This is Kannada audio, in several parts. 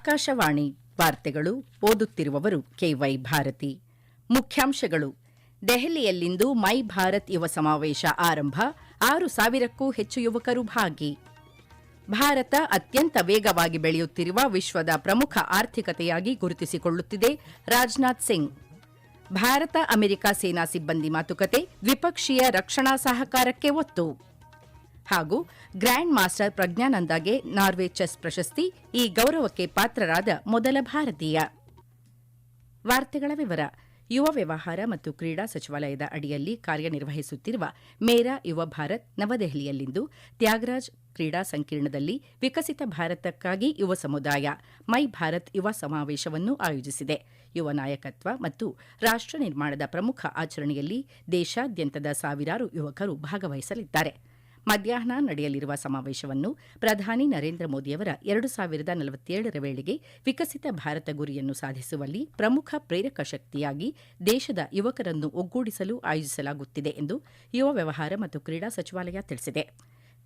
ಆಕಾಶವಾಣಿ ವಾರ್ತೆಗಳು ಓದುತ್ತಿರುವವರು ಕೆವೈ ಭಾರತಿ. ಮುಖ್ಯಾಂಶಗಳು. ದೆಹಲಿಯಲ್ಲಿಂದು ಮೈ ಭಾರತ್ ಯುವ ಸಮಾವೇಶ ಆರಂಭ, 6,000ಕ್ಕೂ ಹೆಚ್ಚು ಯುವಕರು ಭಾಗಿ. ಭಾರತ ಅತ್ಯಂತ ವೇಗವಾಗಿ ಬೆಳೆಯುತ್ತಿರುವ ವಿಶ್ವದ ಪ್ರಮುಖ ಆರ್ಥಿಕತೆಯಾಗಿ ಗುರುತಿಸಿಕೊಳ್ಳುತ್ತಿದೆ, ರಾಜನಾಥ್ ಸಿಂಗ್. ಭಾರತ ಅಮೆರಿಕ ಸೇನಾ ಸಿಬ್ಬಂದಿ ಮಾತುಕತೆ, ದ್ವಿಪಕ್ಷೀಯ ರಕ್ಷಣಾ ಸಹಕಾರಕ್ಕೆ ಒತ್ತು. ಹಾಗೂ ಗ್ರ್ಯಾಂಡ್ ಮಾಸ್ಟರ್ ಪ್ರಜ್ಞಾನಂದಾಗೆ ನಾರ್ವೆ ಚೆಸ್ ಪ್ರಶಸ್ತಿ, ಈ ಗೌರವಕ್ಕೆ ಪಾತ್ರರಾದ ಮೊದಲ ಭಾರತೀಯ. ವಾರ್ತೆಗಳ ವಿವರ. ಯುವ ವ್ಯವಹಾರ ಮತ್ತು ಕ್ರೀಡಾ ಸಚಿವಾಲಯದ ಅಡಿಯಲ್ಲಿ ಕಾರ್ಯನಿರ್ವಹಿಸುತ್ತಿರುವ ಮೇರಾ ಯುವ ಭಾರತ್ ನವದೆಹಲಿಯಲ್ಲಿಂದು ತ್ಯಾಗರಾಜ್ ಕ್ರೀಡಾ ಸಂಕೀರ್ಣದಲ್ಲಿ ವಿಕಸಿತ ಭಾರತಕ್ಕಾಗಿ ಯುವ ಸಮುದಾಯ ಮೈ ಭಾರತ್ ಯುವ ಸಮಾವೇಶವನ್ನು ಆಯೋಜಿಸಿದೆ. ಯುವ ನಾಯಕತ್ವ ಮತ್ತು ರಾಷ್ಟ ನಿರ್ಮಾಣದ ಪ್ರಮುಖ ಆಚರಣೆಯಲ್ಲಿ ದೇಶಾದ್ಯಂತದ ಸಾವಿರಾರು ಯುವಕರು ಭಾಗವಹಿಸಲಿದ್ದಾರೆ. ಮಧ್ಯಾಹ್ನ ನಡೆಯಲಿರುವ ಸಮಾವೇಶವನ್ನು ಪ್ರಧಾನಿ ನರೇಂದ್ರ ಮೋದಿಯವರ 2047ರ ವೇಳೆಗೆ ವಿಕಸಿತ ಭಾರತ ಗುರಿಯನ್ನು ಸಾಧಿಸುವಲ್ಲಿ ಪ್ರಮುಖ ಪ್ರೇರಕ ಶಕ್ತಿಯಾಗಿ ದೇಶದ ಯುವಕರನ್ನು ಒಗ್ಗೂಡಿಸಲು ಆಯೋಜಿಸಲಾಗುತ್ತಿದೆ ಎಂದು ಯುವ ವ್ಯವಹಾರ ಮತ್ತು ಕ್ರೀಡಾ ಸಚಿವಾಲಯ ತಿಳಿಸಿದೆ.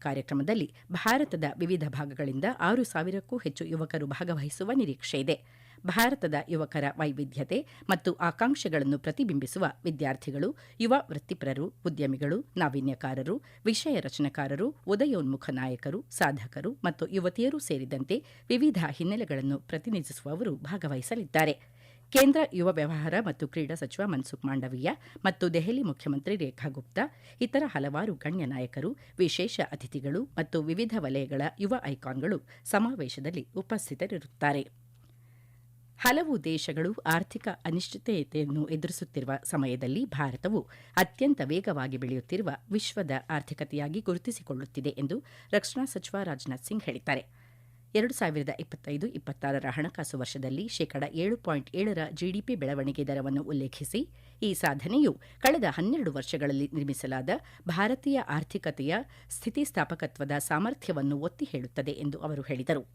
ಕಾರ್ಯಕ್ರಮದಲ್ಲಿ ಭಾರತದ ವಿವಿಧ ಭಾಗಗಳಿಂದ 6,000ಕ್ಕೂ ಹೆಚ್ಚು ಯುವಕರು ಭಾಗವಹಿಸುವ ನಿರೀಕ್ಷೆಯಿದೆ. ಭಾರತದ ಯುವಕರ ವೈವಿಧ್ಯತೆ ಮತ್ತು ಆಕಾಂಕ್ಷೆಗಳನ್ನು ಪ್ರತಿಬಿಂಬಿಸುವ ವಿದ್ಯಾರ್ಥಿಗಳು, ಯುವ ವೃತ್ತಿಪರರು, ಉದ್ಯಮಿಗಳು, ನಾವೀನ್ಯಕಾರರು, ವಿಷಯ ರಚನೆಕಾರರು, ಉದಯೋನ್ಮುಖ ನಾಯಕರು, ಸಾಧಕರು ಮತ್ತು ಯುವತಿಯರು ಸೇರಿದಂತೆ ವಿವಿಧ ಹಿನ್ನೆಲೆಗಳನ್ನು ಪ್ರತಿನಿಧಿಸುವವರು ಭಾಗವಹಿಸಲಿದ್ದಾರೆ. ಕೇಂದ್ರ ಯುವ ವ್ಯವಹಾರ ಮತ್ತು ಕ್ರೀಡಾ ಸಚಿವ ಮನ್ಸುಖ್ ಮಾಂಡವೀಯ ಮತ್ತು ದೆಹಲಿ ಮುಖ್ಯಮಂತ್ರಿ ರೇಖಾ ಗುಪ್ತಾ, ಇತರ ಹಲವಾರು ಗಣ್ಯ ನಾಯಕರು, ವಿಶೇಷ ಅತಿಥಿಗಳು ಮತ್ತು ವಿವಿಧ ವಲಯಗಳ ಯುವ ಐಕಾನ್ಗಳು ಸಮಾವೇಶದಲ್ಲಿ ಉಪಸ್ಥಿತರಿರುತ್ತಾರೆ. ಹಲವು ದೇಶಗಳು ಆರ್ಥಿಕ ಅನಿಶ್ಚಿತತೆಯನ್ನು ಎದುರಿಸುತ್ತಿರುವ ಸಮಯದಲ್ಲಿ ಭಾರತವು ಅತ್ಯಂತ ವೇಗವಾಗಿ ಬೆಳೆಯುತ್ತಿರುವ ವಿಶ್ವದ ಆರ್ಥಿಕತೆಯಾಗಿ ಗುರುತಿಸಿಕೊಳ್ಳುತ್ತಿದೆ ಎಂದು ರಕ್ಷಣಾ ಸಚಿವ ರಾಜನಾಥ್ ಸಿಂಗ್ ಹೇಳಿದ್ದಾರೆ. 2025-26ರ ಹಣಕಾಸು ವರ್ಷದಲ್ಲಿ 7.7% ಜಿಡಿಪಿ ಬೆಳವಣಿಗೆ ದರವನ್ನು ಉಲ್ಲೇಖಿಸಿ, ಈ ಸಾಧನೆಯು ಕಳೆದ 12 ವರ್ಷಗಳಲ್ಲಿ ನಿರ್ಮಿಸಲಾದ ಭಾರತೀಯ ಆರ್ಥಿಕತೆಯ ಸ್ಥಿತಿಸ್ಥಾಪಕತ್ವದ ಸಾಮರ್ಥ್ಯವನ್ನು ಒತ್ತಿ ಹೇಳುತ್ತದೆ ಎಂದು ಅವರು ಹೇಳಿದರು.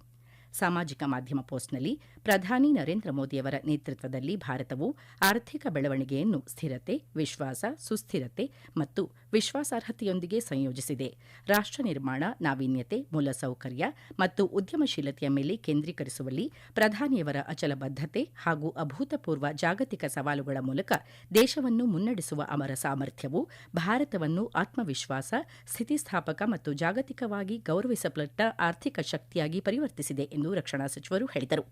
ಸಾಮಾಜಿಕ ಮಾಧ್ಯಮ ಪೋಸ್ಟ್ನಲ್ಲಿ ಪ್ರಧಾನಿ ನರೇಂದ್ರ ಮೋದಿಯವರ ನೇತೃತ್ವದಲ್ಲಿ ಭಾರತವು ಆರ್ಥಿಕ ಬೆಳವಣಿಗೆಯನ್ನು ಸ್ಥಿರತೆ, ವಿಶ್ವಾಸ, ಸುಸ್ಥಿರತೆ ಮತ್ತು ವಿಶ್ವಾಸಾರ್ಹತೆಯೊಂದಿಗೆ ಸಂಯೋಜಿಸಿದೆ. ರಾಷ್ಟ ನಿರ್ಮಾಣ, ನಾವೀನ್ಯತೆ, ಮೂಲಸೌಕರ್ಯ ಮತ್ತು ಉದ್ಯಮಶೀಲತೆಯ ಮೇಲೆ ಕೇಂದ್ರೀಕರಿಸುವಲ್ಲಿ ಪ್ರಧಾನಿಯವರ ಅಚಲ ಬದ್ಧತೆ ಹಾಗೂ ಅಭೂತಪೂರ್ವ ಜಾಗತಿಕ ಸವಾಲುಗಳ ಮೂಲಕ ದೇಶವನ್ನು ಮುನ್ನಡೆಸುವ ಅವರ ಸಾಮರ್ಥ್ಯವು ಭಾರತವನ್ನು ಆತ್ಮವಿಶ್ವಾಸ, ಸ್ಥಿತಿಸ್ಥಾಪಕ ಮತ್ತು ಜಾಗತಿಕವಾಗಿ ಗೌರವಿಸಲ್ಪಟ್ಟ ಆರ್ಥಿಕ ಶಕ್ತಿಯಾಗಿ ಪರಿವರ್ತಿಸಿದೆ ಎಂದು ರಕ್ಷಣಾ ಸಚಿವರು ಹೇಳಿದರು.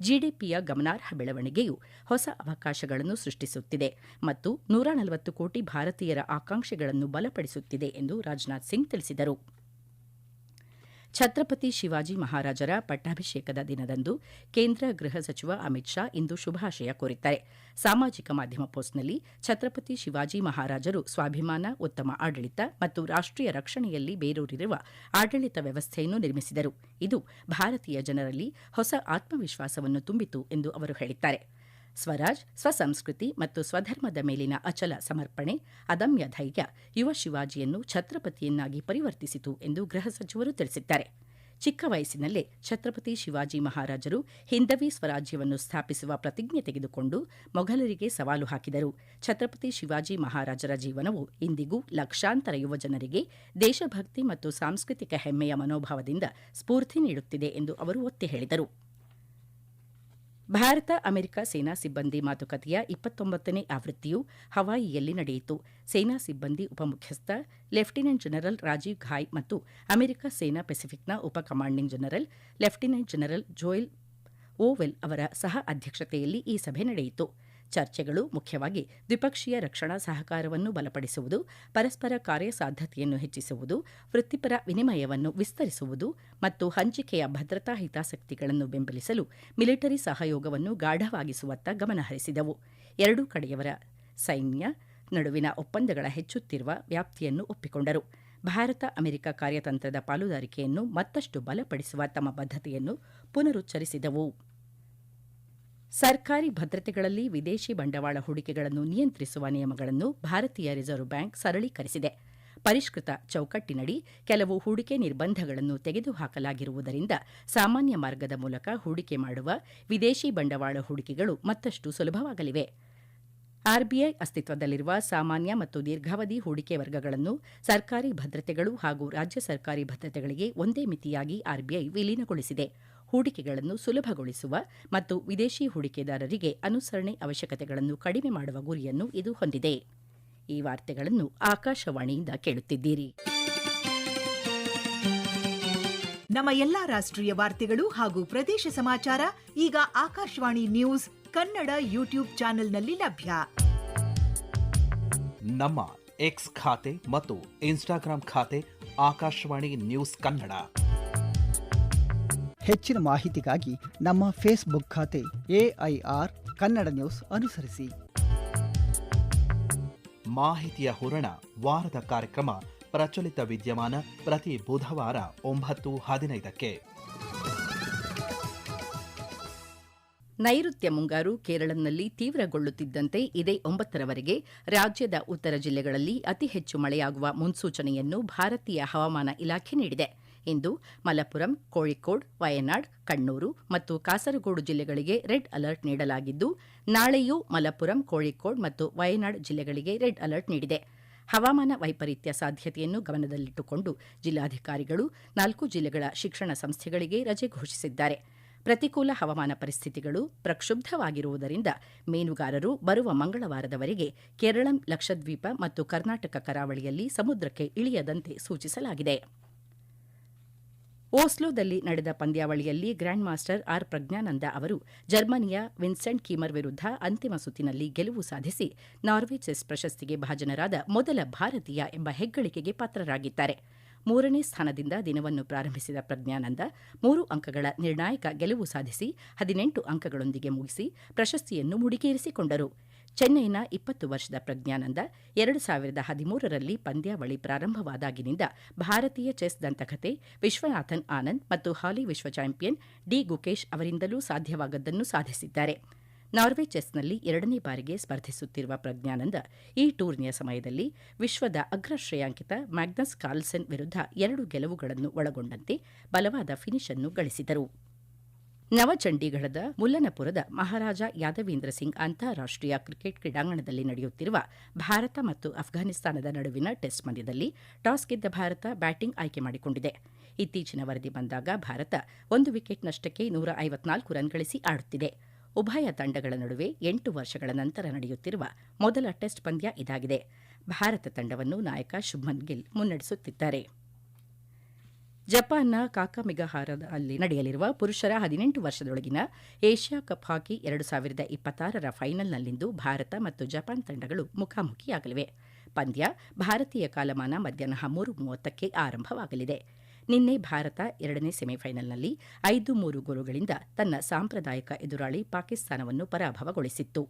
ಜಿಡಿಪಿಯ ಗಮನಾರ್ಹ ಬೆಳವಣಿಗೆಯು ಹೊಸ ಅವಕಾಶಗಳನ್ನು ಸೃಷ್ಟಿಸುತ್ತಿದೆ ಮತ್ತು 140 ಕೋಟಿ ಭಾರತೀಯರ ಆಕಾಂಕ್ಷೆಗಳನ್ನು ಬಲಪಡಿಸುತ್ತಿದೆ ಎಂದು ರಾಜನಾಥ್ ಸಿಂಗ್ ತಿಳಿಸಿದರು. ಛತ್ರಪತಿ ಶಿವಾಜಿ ಮಹಾರಾಜರ ಪಟ್ಟಾಭಿಷೇಕದ ದಿನದಂದು ಕೇಂದ್ರ ಗೃಹ ಸಚಿವ ಅಮಿತ್ ಶಾ ಇಂದು ಶುಭಾಶಯ ಕೋರಿದ್ದಾರೆ. ಸಾಮಾಜಿಕ ಮಾಧ್ಯಮ ಪೋಸ್ಟ್ನಲ್ಲಿ ಛತ್ರಪತಿ ಶಿವಾಜಿ ಮಹಾರಾಜರು ಸ್ವಾಭಿಮಾನ, ಉತ್ತಮ ಆಡಳಿತ ಮತ್ತು ರಾಷ್ಟೀಯ ರಕ್ಷಣೆಯಲ್ಲಿ ಬೇರೂರಿರುವ ಆಡಳಿತ ವ್ಯವಸ್ಥೆಯನ್ನು ನಿರ್ಮಿಸಿದರು. ಇದು ಭಾರತೀಯ ಜನರಲ್ಲಿ ಹೊಸ ಆತ್ಮವಿಶ್ವಾಸವನ್ನು ತುಂಬಿತು ಎಂದು ಅವರು ಹೇಳಿದ್ದಾರೆ. ಸ್ವರಾಜ್, ಸ್ವಸಂಸ್ಕೃತಿ ಮತ್ತು ಸ್ವಧರ್ಮದ ಮೇಲಿನ ಅಚಲ ಸಮರ್ಪಣೆ, ಅದಮ್ಯ ಧೈರ್ಯ ಯುವ ಶಿವಾಜಿಯನ್ನು ಛತ್ರಪತಿಯನ್ನಾಗಿ ಪರಿವರ್ತಿಸಿತು ಎಂದು ಗೃಹ ಸಚಿವರು ತಿಳಿಸಿದ್ದಾರೆ. ಚಿಕ್ಕ ವಯಸ್ಸಿನಲ್ಲೇ ಛತ್ರಪತಿ ಶಿವಾಜಿ ಮಹಾರಾಜರು ಹಿಂದವಿ ಸ್ವರಾಜ್ಯವನ್ನು ಸ್ಥಾಪಿಸುವ ಪ್ರತಿಜ್ಞೆ ತೆಗೆದುಕೊಂಡು ಮೊಘಲರಿಗೆ ಸವಾಲು ಹಾಕಿದರು. ಛತ್ರಪತಿ ಶಿವಾಜಿ ಮಹಾರಾಜರ ಜೀವನವು ಇಂದಿಗೂ ಲಕ್ಷಾಂತರ ಯುವಜನರಿಗೆ ದೇಶಭಕ್ತಿ ಮತ್ತು ಸಾಂಸ್ಕೃತಿಕ ಹೆಮ್ಮೆಯ ಮನೋಭಾವದಿಂದ ಸ್ಫೂರ್ತಿ ನೀಡುತ್ತಿದೆ ಎಂದು ಅವರು ಒತ್ತಿ ಹೇಳಿದರು. ಭಾರತ ಅಮೆರಿಕ ಸೇನಾ ಸಿಬ್ಬಂದಿ ಮಾತುಕತೆಯ 29ನೇ ಆವೃತ್ತಿಯು ಹವಾಯಿಯಲ್ಲಿ ನಡೆಯಿತು. ಸೇನಾ ಸಿಬ್ಬಂದಿ ಉಪಮುಖ್ಯಸ್ಥ ಲೆಫ್ಟಿನೆಂಟ್ ಜನರಲ್ ರಾಜೀವ್ ಘಾಯ್ ಮತ್ತು ಅಮೆರಿಕ ಸೇನಾ ಪೆಸಿಫಿಕ್ನ ಉಪ commanding general lieutenant general Joel Vowell ಅವರ ಸಹ ಅಧ್ಯಕ್ಷತೆಯಲ್ಲಿ ಈ ಸಭೆ ನಡೆಯಿತು. ಚರ್ಚೆಗಳು ಮುಖ್ಯವಾಗಿ ದ್ವಿಪಕ್ಷೀಯ ರಕ್ಷಣಾ ಸಹಕಾರವನ್ನು ಬಲಪಡಿಸುವುದು, ಪರಸ್ಪರ ಕಾರ್ಯಸಾಧ್ಯತೆಯನ್ನು ಹೆಚ್ಚಿಸುವುದು, ವೃತ್ತಿಪರ ವಿನಿಮಯವನ್ನು ವಿಸ್ತರಿಸುವುದು ಮತ್ತು ಹಂಚಿಕೆಯ ಭದ್ರತಾ ಹಿತಾಸಕ್ತಿಗಳನ್ನು ಬೆಂಬಲಿಸಲು ಮಿಲಿಟರಿ ಸಹಯೋಗವನ್ನು ಗಾಢವಾಗಿಸುವತ್ತ ಗಮನಹರಿಸಿದವು. ಎರಡೂ ಕಡೆಯವರ ಸೈನ್ಯ ನಡುವಿನ ಒಪ್ಪಂದಗಳ ಹೆಚ್ಚುತ್ತಿರುವ ವ್ಯಾಪ್ತಿಯನ್ನು ಒಪ್ಪಿಕೊಂಡರು. ಭಾರತ ಅಮೆರಿಕ ಕಾರ್ಯತಂತ್ರದ ಪಾಲುದಾರಿಕೆಯನ್ನು ಮತ್ತಷ್ಟು ಬಲಪಡಿಸುವ ತಮ್ಮ ಬದ್ಧತೆಯನ್ನು ಪುನರುಚ್ಚರಿಸಿದವು. ಸರ್ಕಾರಿ ಭದ್ರತೆಗಳಲ್ಲಿ ವಿದೇಶಿ ಬಂಡವಾಳ ಹೂಡಿಕೆಗಳನ್ನು ನಿಯಂತ್ರಿಸುವ ನಿಯಮಗಳನ್ನು ಭಾರತೀಯ ರಿಸರ್ವ್ ಬ್ಯಾಂಕ್ ಸರಳೀಕರಿಸಿದೆ. ಪರಿಷ್ಕೃತ ಚೌಕಟ್ಟಿನಡಿ ಕೆಲವು ಹೂಡಿಕೆ ನಿರ್ಬಂಧಗಳನ್ನು ತೆಗೆದುಹಾಕಲಾಗಿರುವುದರಿಂದ ಸಾಮಾನ್ಯ ಮಾರ್ಗದ ಮೂಲಕ ಹೂಡಿಕೆ ಮಾಡುವ ವಿದೇಶಿ ಬಂಡವಾಳ ಹೂಡಿಕೆಗಳು ಮತ್ತಷ್ಟು ಸುಲಭವಾಗಲಿವೆ. ಆರ್ಬಿಐ ಅಸ್ತಿತ್ವದಲ್ಲಿರುವ ಸಾಮಾನ್ಯ ಮತ್ತು ದೀರ್ಘಾವಧಿ ಹೂಡಿಕೆ ವರ್ಗಗಳನ್ನು ಸರ್ಕಾರಿ ಭದ್ರತೆಗಳು ಹಾಗೂ ರಾಜ್ಯ ಸರ್ಕಾರಿ ಭದ್ರತೆಗಳಿಗೆ ಒಂದೇ ಮಿತಿಯಾಗಿ ಆರ್ಬಿಐ ವಿಲೀನಗೊಳಿಸಿದೆ. ಹೂಡಿಕೆಗಳನ್ನು ಸುಲಭಗೊಳಿಸುವ ಮತ್ತು ವಿದೇಶಿ ಹೂಡಿಕೆದಾರರಿಗೆ ಅನುಸರಣೆ ಅವಶ್ಯಕತೆಗಳನ್ನು ಕಡಿಮೆ ಮಾಡುವ ಗುರಿಯನ್ನು ಇದು ಹೊಂದಿದೆ. ಈ ವಾರ್ತೆಗಳನ್ನು ಆಕಾಶವಾಣಿಯಿಂದ ಕೇಳುತ್ತಿದ್ದೀರಿ. ನಮ್ಮ ಎಲ್ಲಾ ರಾಷ್ಟ್ರೀಯ ವಾರ್ತೆಗಳು ಹಾಗೂ ಪ್ರದೇಶ ಸಮಾಚಾರ ಈಗ ಆಕಾಶವಾಣಿ ನ್ಯೂಸ್ ಕನ್ನಡ ಯೂಟ್ಯೂಬ್ ಚಾನೆಲ್ನಲ್ಲಿ ಲಭ್ಯ. ನಮ್ಮ ಎಕ್ಸ್ ಖಾತೆ ಮತ್ತು ಇನ್ಸ್ಟಾಗ್ರಾಂ ಖಾತೆ ಆಕಾಶವಾಣಿ ನ್ಯೂಸ್ ಕನ್ನಡ. ಹೆಚ್ಚಿನ ಮಾಹಿತಿಗಾಗಿ ನಮ್ಮ ಫೇಸ್ಬುಕ್ ಖಾತೆ AIR ಕನ್ನಡ ನ್ಯೂಸ್ ಅನುಸರಿಸಿ. ಮಾಹಿತಿಯ ಹೂರಣ ವಾರದ ಕಾರ್ಯಕ್ರಮ ಪ್ರಚಲಿತ ವಿದ್ಯಮಾನ ಪ್ರತಿ ಬುಧವಾರ 9:15ಕ್ಕೆ. ನೈಋತ್ಯ ಮುಂಗಾರು ಕೇರಳಂನಲ್ಲಿ ತೀವ್ರಗೊಳ್ಳುತ್ತಿದ್ದಂತೆ ಇದೇ 9ರವರೆಗೆ ರಾಜ್ಯದ ಉತ್ತರ ಜಿಲ್ಲೆಗಳಲ್ಲಿ ಅತಿ ಹೆಚ್ಚು ಮಳೆಯಾಗುವ ಮುನ್ಸೂಚನೆಯನ್ನು ಭಾರತೀಯ ಹವಾಮಾನ ಇಲಾಖೆ ನೀಡಿದೆ. ಇಂದು ಮಲಪ್ಪುರಂ, ಕೋಳಿಕೋಡ್, ವಯನಾಡ್, ಕಣ್ಣೂರು ಮತ್ತು ಕಾಸರಗೋಡು ಜಿಲ್ಲೆಗಳಿಗೆ ರೆಡ್ ಅಲರ್ಟ್ ನೀಡಲಾಗಿದ್ದು, ನಾಳೆಯೂ ಮಲಪ್ಪುರಂ, ಕೋಳಿಕೋಡ್ ಮತ್ತು ವಯನಾಡ್ ಜಿಲ್ಲೆಗಳಿಗೆ ರೆಡ್ ಅಲರ್ಟ್ ನೀಡಿದೆ. ಹವಾಮಾನ ವೈಪರೀತ್ಯ ಸಾಧ್ಯತೆಯನ್ನು ಗಮನದಲ್ಲಿಟ್ಟುಕೊಂಡು ಜಿಲ್ಲಾಧಿಕಾರಿಗಳು 4 ಜಿಲ್ಲೆಗಳ ಶಿಕ್ಷಣ ಸಂಸ್ಥೆಗಳಿಗೆ ರಜೆ ಘೋಷಿಸಿದ್ದಾರೆ. ಪ್ರತಿಕೂಲ ಹವಾಮಾನ ಪರಿಸ್ಥಿತಿಗಳು ಪ್ರಕ್ಷುಬ್ಧವಾಗಿರುವುದರಿಂದ ಮೀನುಗಾರರು ಬರುವ ಮಂಗಳವಾರದವರೆಗೆ ಕೇರಳಂ, ಲಕ್ಷದ್ವೀಪ ಮತ್ತು ಕರ್ನಾಟಕ ಕರಾವಳಿಯಲ್ಲಿ ಸಮುದ್ರಕ್ಕೆ ಇಳಿಯದಂತೆ ಸೂಚಿಸಲಾಗಿದೆ. ಓಸ್ಲೋದಲ್ಲಿ ನಡೆದ ಪಂದ್ಯಾವಳಿಯಲ್ಲಿ ಗ್ರ್ಯಾಂಡ್ ಮಾಸ್ಟರ್ ಆರ್ ಪ್ರಜ್ಞಾನಂದ ಅವರು ಜರ್ಮನಿಯ ವಿನ್ಸೆಂಟ್ ಕೀಮರ್ ವಿರುದ್ಧ ಅಂತಿಮ ಸುತ್ತಿನಲ್ಲಿ ಗೆಲುವು ಸಾಧಿಸಿ ನಾರ್ವೆ ಚೆಸ್ ಪ್ರಶಸ್ತಿಗೆ ಭಾಜನರಾದ ಮೊದಲ ಭಾರತೀಯ ಎಂಬ ಹೆಗ್ಗಳಿಕೆಗೆ ಪಾತ್ರರಾಗಿದ್ದಾರೆ. 3ನೇ ಸ್ಥಾನದಿಂದ ದಿನವನ್ನು ಪ್ರಾರಂಭಿಸಿದ ಪ್ರಜ್ಞಾನಂದ 3 ಅಂಕಗಳ ನಿರ್ಣಾಯಕ ಗೆಲುವು ಸಾಧಿಸಿ 18 ಅಂಕಗಳೊಂದಿಗೆ ಮುಗಿಸಿ ಪ್ರಶಸ್ತಿಯನ್ನು ಮುಡಿಗೇರಿಸಿಕೊಂಡರು. ಚೆನ್ನೈನ 20 ವರ್ಷದ ಪ್ರಜ್ಞಾನಂದ 2013ರಲ್ಲಿ ಪಂದ್ಯಾವಳಿ ಪ್ರಾರಂಭವಾದಾಗಿನಿಂದ ಭಾರತೀಯ ಚೆಸ್ ದಂತಕಥೆ ವಿಶ್ವನಾಥನ್ ಆನಂದ್ ಮತ್ತು ಹಾಲಿ ವಿಶ್ವ ಚಾಂಪಿಯನ್ ಡಿ ಗುಕೇಶ್ ಅವರಿಂದಲೂ ಸಾಧ್ಯವಾಗದ್ದನ್ನು ಸಾಧಿಸಿದ್ದಾರೆ. ನಾರ್ವೆ ಚೆಸ್ನಲ್ಲಿ 2ನೇ ಬಾರಿಗೆ ಸ್ಪರ್ಧಿಸುತ್ತಿರುವ ಪ್ರಜ್ಞಾನಂದ ಈ ಟೂರ್ನಿಯ ಸಮಯದಲ್ಲಿ ವಿಶ್ವದ ಅಗ್ರ ಶ್ರೇಯಾಂಕಿತ ಮ್ಯಾಗ್ನಸ್ ಕಾರ್ಲ್ಸನ್ ವಿರುದ್ಧ 2 ಗೆಲುವುಗಳನ್ನು ಒಳಗೊಂಡಂತೆ ಬಲವಾದ ಫಿನಿಶ್ ಅನ್ನು ಗಳಿಸಿದರು. ನವಚಂಡೀಗಢದ ಮುಲ್ಲನಪುರದ ಮಹಾರಾಜ ಯಾದವೀಂದ್ರ ಸಿಂಗ್ ಅಂತಾರಾಷ್ಟೀಯ ಕ್ರಿಕೆಟ್ ಕ್ರೀಡಾಂಗಣದಲ್ಲಿ ನಡೆಯುತ್ತಿರುವ ಭಾರತ ಮತ್ತು ಅಫ್ಘಾನಿಸ್ತಾನದ ನಡುವಿನ ಟೆಸ್ಟ್ ಪಂದ್ಯದಲ್ಲಿ ಟಾಸ್ ಗೆದ್ದ ಭಾರತ ಬ್ಯಾಟಿಂಗ್ ಆಯ್ಕೆ ಮಾಡಿಕೊಂಡಿದೆ. ಇತ್ತೀಚಿನ ವರದಿ ಬಂದಾಗ ಭಾರತ 1 ವಿಕೆಟ್ ನಷ್ಟಕ್ಕೆ 154 ರನ್ ಗಳಿಸಿ ಆಡುತ್ತಿದೆ. ಉಭಯ ತಂಡಗಳ ನಡುವೆ 8 ವರ್ಷಗಳ ನಂತರ ನಡೆಯುತ್ತಿರುವ ಮೊದಲ ಟೆಸ್ಟ್ ಪಂದ್ಯ ಇದಾಗಿದೆ. ಭಾರತ ತಂಡವನ್ನು ನಾಯಕ ಶುಭ್ಮನ್ ಗಿಲ್ ಮುನ್ನಡೆಸುತ್ತಿದ್ದಾರೆ. ಜಪಾನ್ನ ಕಾಕಾಮಿಗಹಾರದಲ್ಲಿ ನಡೆಯಲಿರುವ ಪುರುಷರ 18 ವರ್ಷದೊಳಗಿನ ಏಷ್ಯಾ ಕಪ್ ಹಾಕಿ 2026ರ ಫೈನಲ್ನಲ್ಲಿಂದು ಭಾರತ ಮತ್ತು ಜಪಾನ್ ತಂಡಗಳು ಮುಖಾಮುಖಿಯಾಗಲಿವೆ. ಪಂದ್ಯ ಭಾರತೀಯ ಕಾಲಮಾನ ಮಧ್ಯಾಹ್ನ 3:30ಕ್ಕೆ ಆರಂಭವಾಗಲಿದೆ. ನಿನ್ನೆ ಭಾರತ 2ನೇ ಸೆಮಿಫೈನಲ್ನಲ್ಲಿ 5-3 ಗೋಲುಗಳಿಂದ ತನ್ನ ಸಾಂಪ್ರದಾಯಿಕ ಎದುರಾಳಿ ಪಾಕಿಸ್ತಾನವನ್ನು ಪರಾಭವಗೊಳಿಸಿತ್ತು.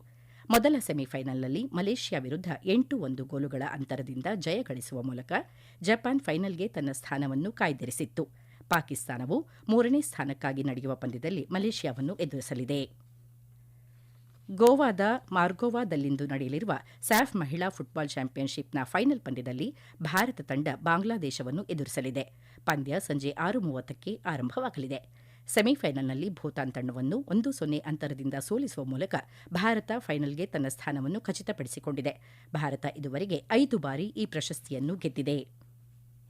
ಮೊದಲ ಸೆಮಿಫೈನಲ್ನಲ್ಲಿ ಮಲೇಷ್ಯಾ ವಿರುದ್ಧ 8-1 ಗೋಲುಗಳ ಅಂತರದಿಂದ ಜಯ ಗಳಿಸುವ ಮೂಲಕ ಜಪಾನ್ ಫೈನಲ್ಗೆ ತನ್ನ ಸ್ಥಾನವನ್ನು ಕಾಯ್ದಿರಿಸಿತ್ತು. ಪಾಕಿಸ್ತಾನವು 3ನೇ ಸ್ಥಾನಕ್ಕಾಗಿ ನಡೆಯುವ ಪಂದ್ಯದಲ್ಲಿ ಮಲೇಷ್ಯಾವನ್ನು ಎದುರಿಸಲಿದೆ. ಗೋವಾದ ಮಾರ್ಗೋವಾದಲ್ಲಿಂದು ನಡೆಯಲಿರುವ ಸ್ಯಾಫ್ ಮಹಿಳಾ ಫುಟ್ಬಾಲ್ ಚಾಂಪಿಯನ್ಶಿಪ್ನ ಫೈನಲ್ ಪಂದ್ಯದಲ್ಲಿ ಭಾರತ ತಂಡ ಬಾಂಗ್ಲಾದೇಶವನ್ನು ಎದುರಿಸಲಿದೆ. ಪಂದ್ಯ ಸಂಜೆ 6:30ಕ್ಕೆ ಆರಂಭವಾಗಲಿದೆ. ಸೆಮಿಫೈನಲ್ನಲ್ಲಿ ಭೂತಾನ್ ತಂಡವನ್ನು 1-0 ಅಂತರದಿಂದ ಸೋಲಿಸುವ ಮೂಲಕ ಭಾರತ ಫೈನಲ್ಗೆ ತನ್ನ ಸ್ಥಾನವನ್ನು ಖಚಿತಪಡಿಸಿಕೊಂಡಿದೆ. ಭಾರತ ಇದುವರೆಗೆ 5 ಬಾರಿ ಈ ಪ್ರಶಸ್ತಿಯನ್ನು ಗೆದ್ದಿದೆ.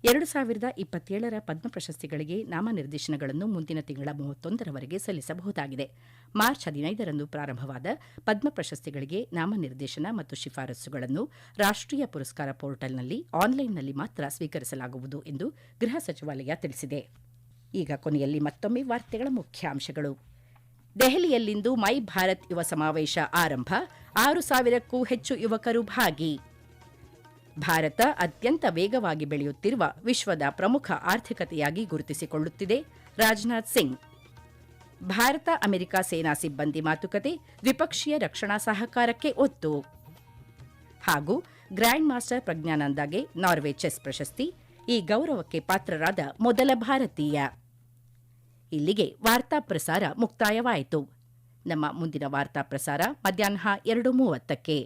2027ರ ಪದ್ಮ ಪ್ರಶಸ್ತಿಗಳಿಗೆ ನಾಮನಿರ್ದೇಶನಗಳನ್ನು ಮುಂದಿನ ತಿಂಗಳ 31ರವರೆಗೆ ಸಲ್ಲಿಸಬಹುದಾಗಿದೆ. ಮಾರ್ಚ್ 15ರಂದು ಪ್ರಾರಂಭವಾದ ಪದ್ಮ ಪ್ರಶಸ್ತಿಗಳಿಗೆ ನಾಮನಿರ್ದೇಶನ ಮತ್ತು ಶಿಫಾರಸುಗಳನ್ನು ರಾಷ್ಟ್ರೀಯ ಪುರಸ್ಕಾರ ಪೋರ್ಟಲ್ನಲ್ಲಿ ಆನ್ಲೈನ್ನಲ್ಲಿ ಮಾತ್ರ ಸ್ವೀಕರಿಸಲಾಗುವುದು ಎಂದು ಗೃಹ ಸಚಿವಾಲಯ ತಿಳಿಸಿದೆ. ಈಗ ಕೊನೆಯಲ್ಲಿ ಮತ್ತೊಮ್ಮೆ ವಾರ್ತೆಗಳ ಮುಖ್ಯಾಂಶಗಳು. ದೆಹಲಿಯಲ್ಲಿಂದು ಮೈ ಭಾರತ್ ಯುವ ಸಮಾವೇಶ ಆರಂಭ, 6,000ಕ್ಕೂ ಹೆಚ್ಚು ಯುವಕರು ಭಾಗಿ. ಭಾರತ ಅತ್ಯಂತ ವೇಗವಾಗಿ ಬೆಳೆಯುತ್ತಿರುವ ವಿಶ್ವದ ಪ್ರಮುಖ ಆರ್ಥಿಕತೆಯಾಗಿ ಗುರುತಿಸಿಕೊಳ್ಳುತ್ತಿದೆ, ರಾಜನಾಥ್ ಸಿಂಗ್. ಭಾರತ ಅಮೆರಿಕ ಸೇನಾ ಸಿಬ್ಬಂದಿ ಮಾತುಕತೆ, ದ್ವಿಪಕ್ಷೀಯ ರಕ್ಷಣಾ ಸಹಕಾರಕ್ಕೆ ಒತ್ತು. ಹಾಗೂ ಗ್ರ್ಯಾಂಡ್ ಮಾಸ್ಟರ್ ಪ್ರಜ್ಞಾನಂದಾಗೆ ನಾರ್ವೆ ಚೆಸ್ ಪ್ರಶಸ್ತಿ, ಈ ಗೌರವಕ್ಕೆ ಪಾತ್ರರಾದ ಮೊದಲ ಭಾರತೀಯ. ಇಲ್ಲಿಗೆ ವಾರ್ತಾ ಪ್ರಸಾರ ಮುಕ್ತಾಯವಾಯಿತು. ನಮ್ಮ ಮುಂದಿನ ವಾರ್ತಾ ಪ್ರಸಾರ ಮಧ್ಯಾಹ್ನ 2:30ಕ್ಕೆ.